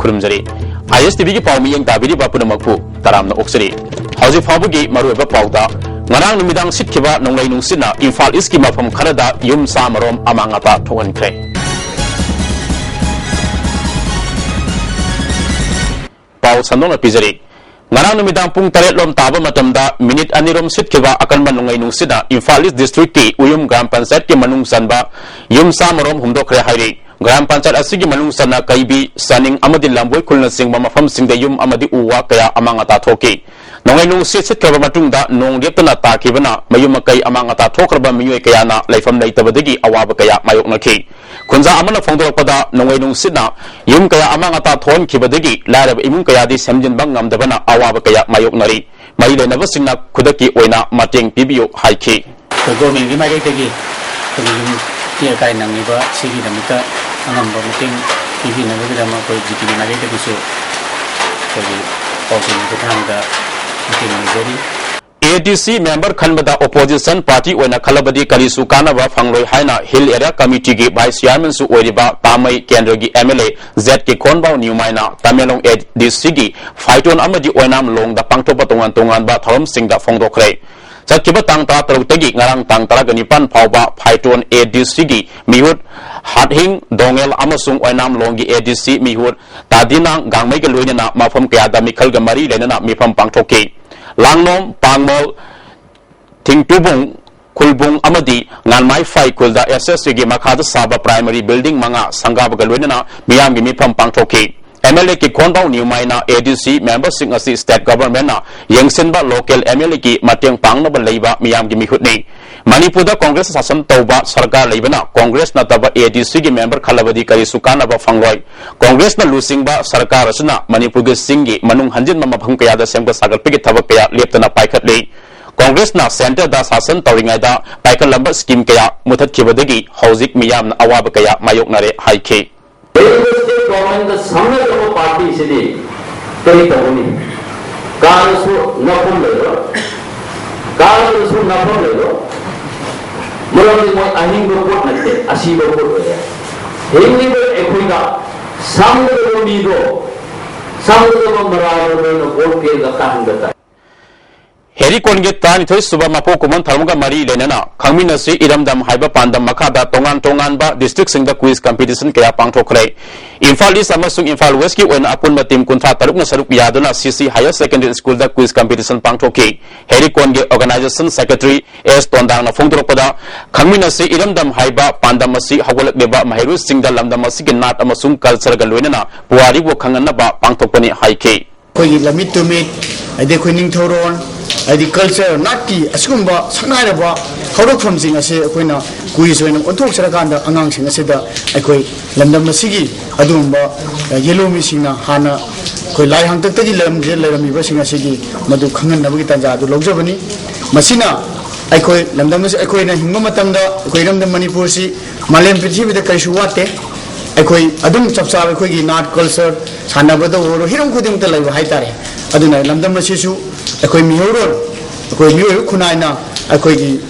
खुरुमजरी ISTV की पाव मियंग दाबिरी बापुनमकु तरामना ओक्सरी हौजी फाबुगी मरुएबा पावदा ngarang numidang sitkiba nonglai nungsina Imphal East ki mafam kharada yum samarom amangata thogankhre paw sandona pizari ngarang numidang pung 8 lom taba matamda minute anirom sitkiba akanman nonglai nungsina Imphal East district ki uyum gram panchayat ki manung sanba yum samarom humdokhre hairi gram panchayat asigi manung sana kaibi saning amadi lamboi khulna singma mafam singda yum amadi uwa kaya amangata thoki nongai nung sit kaba matungda nong leptana takibana mayum kai amangata thokraba miyoi kayana laifam leitabadagi awaba kaya mayoknaki khunja amana phongdorpada nongai nung sitna yum kaya amangata thon kibadagi larab imung kaya di semjin bangam dabana awaba kaya mayoknari mai lenaba singna khudaki oina mateng pibiyo haiki government gi mai tegi ti kai nangiba sigi damita angamba meeting tv nabagi dama koi jiki mai tegi so koi office ki thangda ADC member khanbada opposition party oina khalabadi karisu kanaba fangloi haina hill area committee gi vice chairman su oiriba tamai kendra gi MLA Z ki khonbau newmaina tamelong ADC gi fighton amadi oinam long da pangthopa tongan ba thorom singda phongdokre chakkiba tangta tarutagi ngarang tangtara gani pan phawba fighton ADC gi mihut hathing dongel amasung oinam longi ADC mihut tadinang gangmai ga loinana mafam kya da mikhal ga mari lenana mifam pangthoki langnom pangmol tingtubung kulbung amadi nganmai fai kulda SSC gi makhada saba primary building manga sangaba ga loinana miyam gi mifam pangthoki MLA ki khonbau newmaina ADC member sing asi state government na yengsenba local MLA ki mateng pangna ba leiba miyam gi mihutni Manipur da Congress sasan tauba sarkar leibana Congress na taba ADC gi member khalabadi kari sukana ba fangloi Congress na losing ba sarkar asna Manipur gi singi manung hanjin ma phang kaya da semga sagal pigi thabak kaya leptana paikhat le Congress na center da sasan tawringai da paikhat lamba scheme kaya muthat khibadagi hauzik miyam na awaba kaya mayoknare haike government the samna party sidi kari tawni karasu nafum lego karasu nafum lego Murang mo ahing report nagte asi report ya hingi be ekhuiga samdo mido samdo mararo no vote ke zakahangata Heri konge tani thoi suba mapo kuman tharmuga mari lenana khangmina si iramdam haiba pandam makada tongan ba district singda quiz competition kaya pangthokre Imphal East amasung Imphal West ki oina apunma team kuntra taruk na saruk yaduna CC higher secondary school da quiz competition pangthoki Heri konge organization secretary S Tondang na phongdorpada khangmina si iramdam haiba pandam asi hagolak leba mahiru singda lamdam asi ki nat amasung culture ga loinana puari bo khanganna ba pangthokpani haike koi lamit to meet ade khoining thoron adi culture nati askumba sanai ba horok from sing ase koina quiz oina onthok sarakanda angang sing ase da akoi lamdam masigi adumba yellow missing hana koi lai hang tak tagi lam je lerami ba sing ase gi madu khangan nabagi tanja adu logjabani masina akoi lamdam ase akoi na hingma matamda akoi lamdam manipur si malem prithvi da kaisu wate akoi adum chapcha akoi gi nat culture sanabada oro hiram khudim ta laiba haitare aduna lamdam masisu akoi mihoron akoi mihoy khunaina akoi gi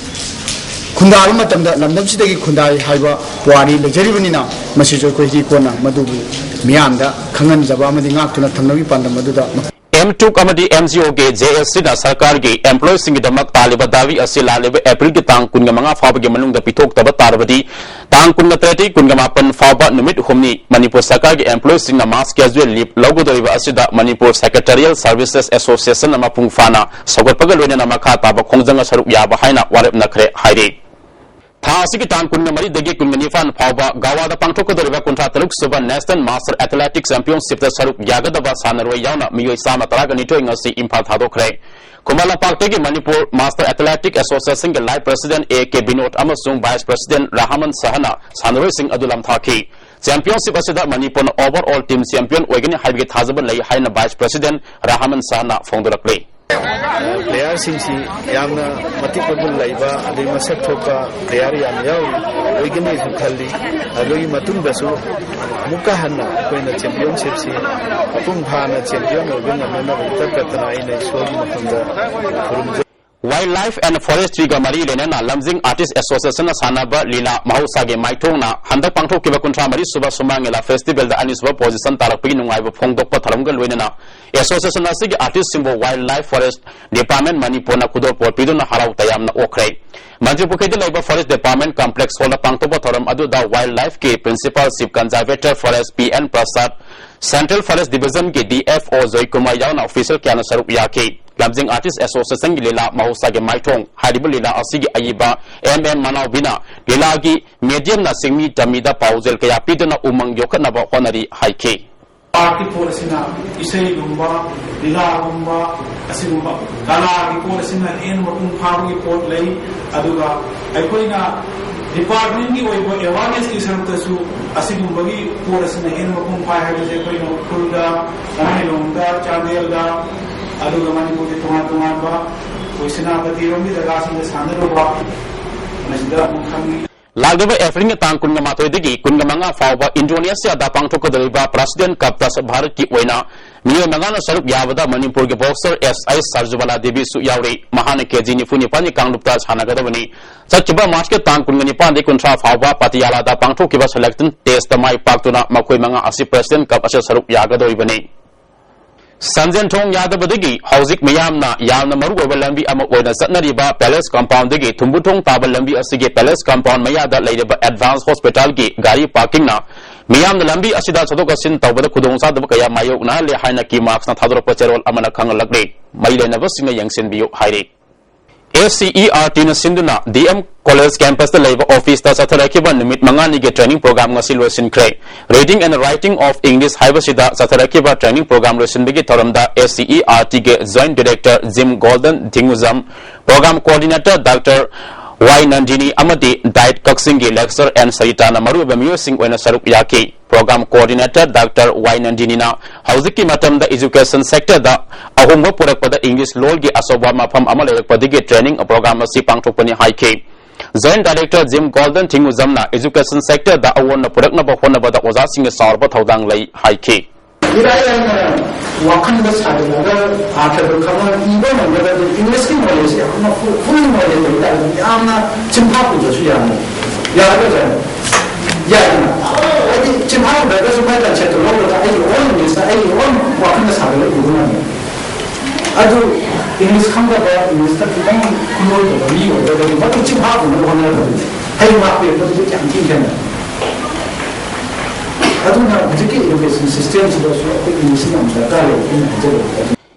khundal matamda lamdam sidagi khundai haiba wari lejaribunina masisu akoi gi kona madubu miyamda khangan jaba amadi ngaktuna thamnabi pandam maduda M2 Comedy MGO के JSC ना सरकार के employ Singh दमक तालिबा दावी असे लालेबे अप्रैल के तांग कुनगा मंगा फाब के मनुंग the पिथोक तब तारबदी तांग कुनगा त्रेटी कुनगा मापन फाबा नुमित हुमनी मणिपुर सरकार के एम्प्लॉय सिंह ना मास कैजुअल लीव लोगो Dariba असिदा Manipur secretarial services association नमा पुंगफाना सगोटपगा लोइना मखा ताबा खोंजंगा सरुक याबा हाइना वारेप नखरे हाइरे थासी की तांग कुनगा मरी दगे कुनगा निफान फाबा गावादा पांगथोक दरिबा कुंथा तरुक सुबा नेशनल मास्टर एथलेटिक्स चैंपियनशिप द सरुक यागदबा सानरoi यावना मियोय सामा तरागा निटोय ngasi इम्फाल थादोखरे कुमाला party Manipur master athletic association के लाइव प्रेसिडेंट AK बिनोद अमसुंग वाइस प्रेसिडेंट राहमन सहना सानरoi सिंह अदुलम थाखी चैंपियनशिप असिदा मणिपुर ओवरऑल टीम चैंपियन ओइगनि हाइबे थाजब लई हाइना वाइस प्रेसिडेंट राहमन सहना फोंदरकले प्लेयर सिंसी यामना मतिपबुल लाइबा अदि मसक थोका प्लेयर याम याव ओइगनि सु खल्ली अगोई मतुंग दसु मुका हन्ना कोइना चैंपियनशिप सि अपुंग भाना चैंपियन ओगन नमना तकतना इन soul मखंदा Wildlife and Forestry ga mari lenana Lamjing Artist Association sanaba lila mahusage maithongna handak pangthokkiba kuntra mari suba sumangela festival da aniswa position tarakpi nungaiba phongdokpa tharamga loinana association asigi artist simbo Wildlife Forest Department Manipur na khudor porpiduna harau tayamna okhrei Manipur ke laiba Forest Department Complex hola pangtokpa tharam adu da Wildlife ke Principal Chief Conservator Forest PN Prasad Central Forest Division ke DFO Zoy Kumar yauna official kyana sarup yake Lamjing Artist Association lila mahusage maithong haribu lila asigi ayiba Manau bina lila gi medium na singmi tamida pauzel kaya pidana umang yokana ba honari haike Party Porasina Isai Gumba Lila Gumba Asigumba Kala gi Porasina en matung pharu report lay aduga aikoina department ki oibo awareness ki sartasu asigumba gi Porasina en matung phai haje koina kulda Ramilonda Chandelda aduga Manipur ke tuman ba oisina batiromi daga singa sandro ba masida mukhamni Lagaba Efring tang kunga matodigi kunga manga fawba Indonesia da pangthok daliba President Kaptas Bharat ki oina miyo mangana sarup yabada Manipur ke boxer SI Sarjubala Devi su yauri mahana keji ni funi pani kanglupta chhanagadabani chachiba March ke tang kunga ni pande kuntra fawba Patiala da pangthok kiba selection test mai paktuna makoi manga asi President Kap asa sarup yagadoribani Sanjan Thong Yadabadigi, Hauzik Mayamna, Yamna Maru Lambi Ama Oina Satnariba, Palace Compound Digi, Tumbutong Taba Lambi Asigi, Palace Compound Mayada, Lady Advanced Hospital Gi, Gari Parking na, Miyam Lambi Asida Sodokasin, Tawada Kudonsa, the Bakaya Mayo, Nali Hainaki Marks, Natadro Pacherol, Amanakanga Lagre, Maida never sing a young Sinbio Hairi. ACERT na Sinduna, DM College Campus the Labor Office ta Satarakiban Nimit Mangani training program nga silwa sinkre. Reading and Writing of English Haibasida Satarakiba training program resin bigi Toramda ACERT ge Joint Director Jim Golden Tinguzam, Program Coordinator Dr. Y Nandini Amati Diet Kaksingi Lecture and Saitana Maru Bemusing when a Sarup Yaki. Program Coordinator Dr. Y Nandini na Hauziki Matam the Education Sector da Ahumbo Purak pada English Lolgi Asobama from Amalek Padige Training a program of Sipang Topani High Joint Director Jim Golden Tinguzamna Education Sector da Awon Purakna Bahona Bada was asking a Sarba Taudang Lay High K. Wakan besar adalah akhir berkawan ibu mengenai English ni Malaysia, full Malaysia kita, amna cempat pun jadi yang, ya apa saja, ya ini, jadi cempat berada semua dalam satu lokal, jadi orang Malaysia, orang wakan besar adalah ibu mana, aduh English kamu apa, English tak kita kuno itu, liu, jadi waktu cempat pun orang mana, hai mak dia tu jangan tinggal.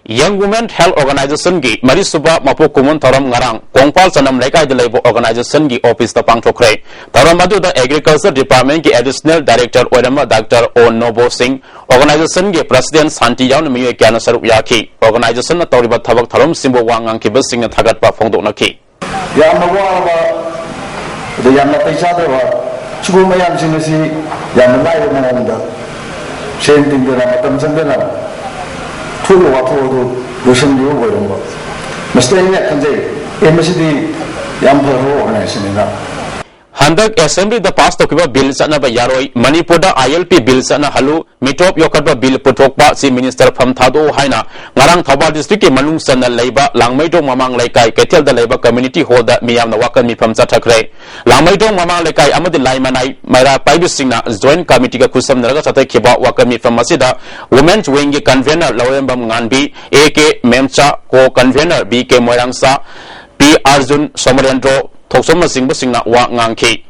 Young Women Health Organization gi Marisuba Mapu Kumun Taram Ngarang Kongpal Sanam Lekai the Labor Organization gi Office the Pangtokre Taramadu the Agriculture Department gi Additional Director Odama Dr. O Nobo Singh Organization gi President Santi Yaun Miye Kyana Sarup Yaki Organization na Toriba Thabak Tharam Simbo Wangang ki Basing Thagat pa Phongdok na ki Yamawa the Yamata Suku mayam sini si yang menaik dengan anda, senting dengan macam sendiri, thulu waktu itu dosen dia boleh buat. Mesti ini kan jadi, mesti di yang perlu orang sini nak. Handak Assembly the past tokiba bill sana ba yaroi Manipur da ILP bill sana halu mitop yokatba bill putokba si Minister Pham Thado haina ngarang Thoba district ke manung sana leiba langmaidong mamang laikai ketel da leiba community hall da miyam na wakan mi pham chathakre langmaidong mamang laikai amadi laimanai maira paibisingna joint committee ka kusam naraga chatai khiba wakan mi pham masida women's wing ke convener lawembam nganbi AK Memcha ko convener BK Moirangsa P Arjun Somarendro Thoksoma Singba Singna wa ngangki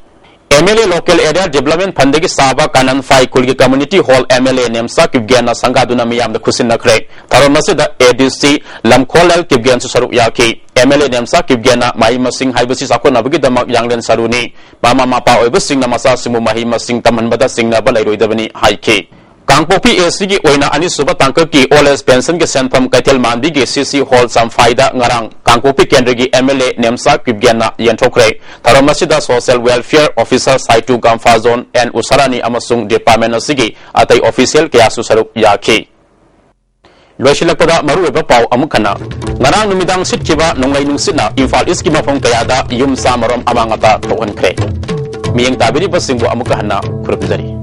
MLA Local Area Development Pandegi Saba Kanan Fai Kulgi Community Hall MLA Nemsa Kibgena Sangaduna Miyam the Kusin Nakre Taramasi ADC Lamkolel Kibgen Saru Yaki MLA Nemsa Kibgena Mahima Singh Haibasi Sako Nabagi Damak Yanglen Saruni Mama Mapa Oibasing Namasa Simu Mahima Singh Taman Bada Singh Nabalai Roidavani Haiki Kangpopi ACG oina ani suba tangka ki oles pension ke senpam kaitel mandi ke CC hall sam faida ngarang Kangpopi kendra gi MLA Nemsa Kibgena yentokre Taramasida Social Welfare Officer Saitu Gamfa Zone and Usarani amasung Department asigi atai official kaya susaruk yaki Loisilakpada maru eba pau amukana ngarang numidang sitkiba nonglai nungsitna Imphal East ki mafong kayada yum samarom amangata tohon kre Miyeng tabiri basingbo amukahana kurupjari